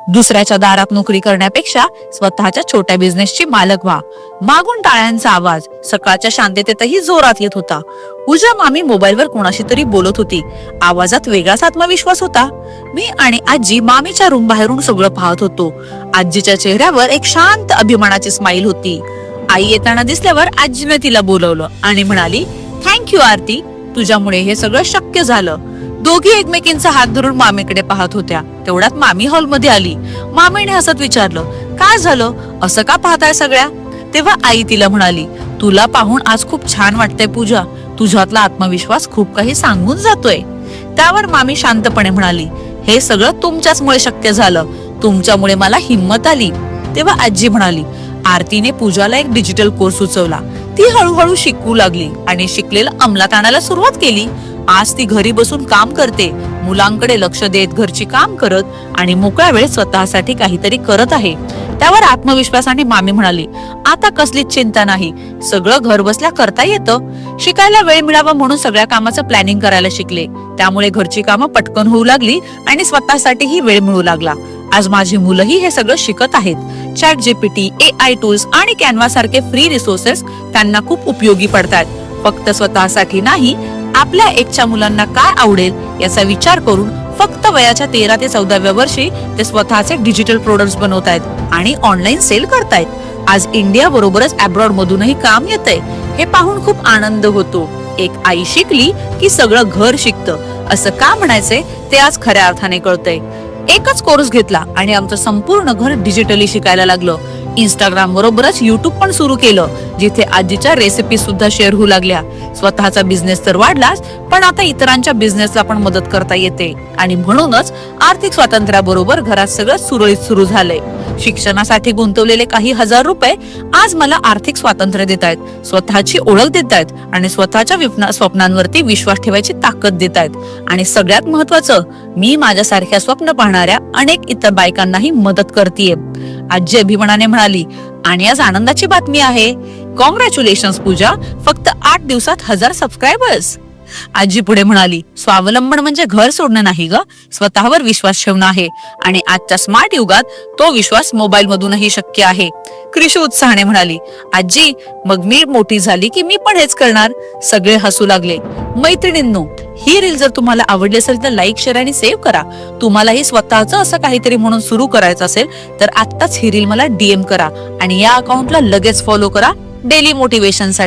दुसऱ्याच्या दारात नोकरी करण्यापेक्षा स्वतःच्या छोट्या बिझनेसची मालक व्हा. मागून टाळ्यांचा आवाज सकाळच्या शांततेतही जोरात येत होता. पूजा मामी मोबाईलवर कोणाशी तरी बोलत होती. आवाजात वेगळाच आत्मविश्वास होता. मी आणि आजी मामीच्या रूम बाहेरून सगळं पाहत होतो. आजीच्या चेहऱ्यावर एक शांत अभिमानाची स्माईल होती. आई येताना दिसल्यावर आजीने तिला बोलवलं आणि म्हणाली, थँक्यू आरती, तुझ्यामुळे हे सगळं शक्य झालं. दोघी एकमेकींचा हात धरून मामीकडे पाहत होत्या. तेवढ्यात मामी हॉलमध्ये आली. मामीने हसत विचारलं, काय झालं, असं का पाहताय सगळ्या? तेव्हा आई तिला म्हणाली, तुला पाहून आज खूप छान वाटतंय पूजा, तुझ्यातला आत्मविश्वास खूप काही सांगून जातोय. त्यावर मामी शांतपणे म्हणाली, हे सगळं तुमच्याचमुळे शक्य झालं, तुमच्यामुळे मला हिंमत आली. तेव्हा आजी म्हणाली, आरतीने पूजाला एक डिजिटल कोर्स सुचवला. ती हळूहळू शिकू लागली आणि शिकलेलं अंमलात आणायला सुरुवात केली. आज ती घरी बसून काम करते, मुलांकडे लक्ष देत, घरची काम करत आणि मोकळ्या वेळेत स्वतःसाठी काहीतरी करत आहे. त्यावर आत्मविश्वासाने मामी म्हणाली, आता कसलीच चिंता नाही, सगळं घर बसल्या करता येतं. शिकायला वेळ मिळावा म्हणून सगळ्या कामाचं प्लॅनिंग करायला शिकले. त्यामुळे घरची कामं पटकन होऊ लागली आणि स्वतःसाठीही वेळ मिळू लागला. आज माझी मुलंही हे सगळं शिकत आहेत. ChatGPT, AI टूल्स आणि कॅनव्हा सारखे फ्री रिसोर्सेस त्यांना खूप उपयोगी पडतात. फक्त स्वतःसाठी नाही, आपल्या एकच्या मुलांना काय आवडेल याचा विचार करून फक्त वयाच्या 13 ते 14व्या वर्षी ते स्वतःचे डिजिटल प्रोडक्ट्स बनवतायत आणि ऑनलाईन सेल करतायत. आज इंडिया बरोबरच अब्रॉड मधूनही काम येतंय. हे पाहून खूप आनंद होतो. एक आई शिकली की सगळं घर शिकतं असं का म्हणायचंय ते आज खऱ्या अर्थाने कळतंय. एकच कोर्स घेतला आणि आमचं संपूर्ण घर डिजिटली शिकायला लागलं. इंस्टाग्राम बरोबरच युट्यूब पण सुरू केलं, जिथे आजीच्या रेसिपी सुद्धा शेअर होऊ लागल्या. स्वतःचा बिझनेस तर वाढलाच, पण आता इतरांच्या बिझनेसला पण मदत करता येते आणि म्हणूनच आर्थिक स्वातंत्र्याबरोबर घरात सगळं सुरळीत सुरू झालंय. शिक्षणासाठी गुंतवलेले काही हजार रुपये आज मला आर्थिक स्वातंत्र्य देत आहेत, स्वतःची ओळख देत आहेत आणि स्वतःच्या स्वप्नांवरती विश्वास ठेवायची ताकद देत आहेत. आणि सगळ्यात महत्वाचं, मी माझ्यासारख्या स्वप्न पाहणाऱ्या अनेक इतर बायकांनाही मदत करतेय. आजी अभिमानाने म्हणाली, आणि आज आनंदाची बातमी आहे. कॉंग्रॅच्युलेशन्स पूजा, फक्त 8 दिवसात 1000 सबस्क्रायबर्स. आजी पुढे म्हणाली, स्वावलंबन म्हणजे घर सोडणं नाही ग, स्वतःवर विश्वास ठेवणं आहे. आणि आजच्या स्मार्ट युगात तो विश्वास मोबाईल मधूनही शक्य आहे. क्रिशू उत्साहाने म्हणाली, आजी मग मी मोठी झाली की मी पण हेच करणार. सगळे हसू लागले. मैत्रिणींनो, ही रील जर तुम्हाला आवडली असेल तर लाईक, शेअर आणि सेव्ह करा. तुम्हालाही स्वतःचं असं काहीतरी म्हणून सुरू करायचं असेल तर आत्ताच ही रील मला DM करा आणि या अकाउंटला लगेच फॉलो करा डेली मोटिवेशन साठी.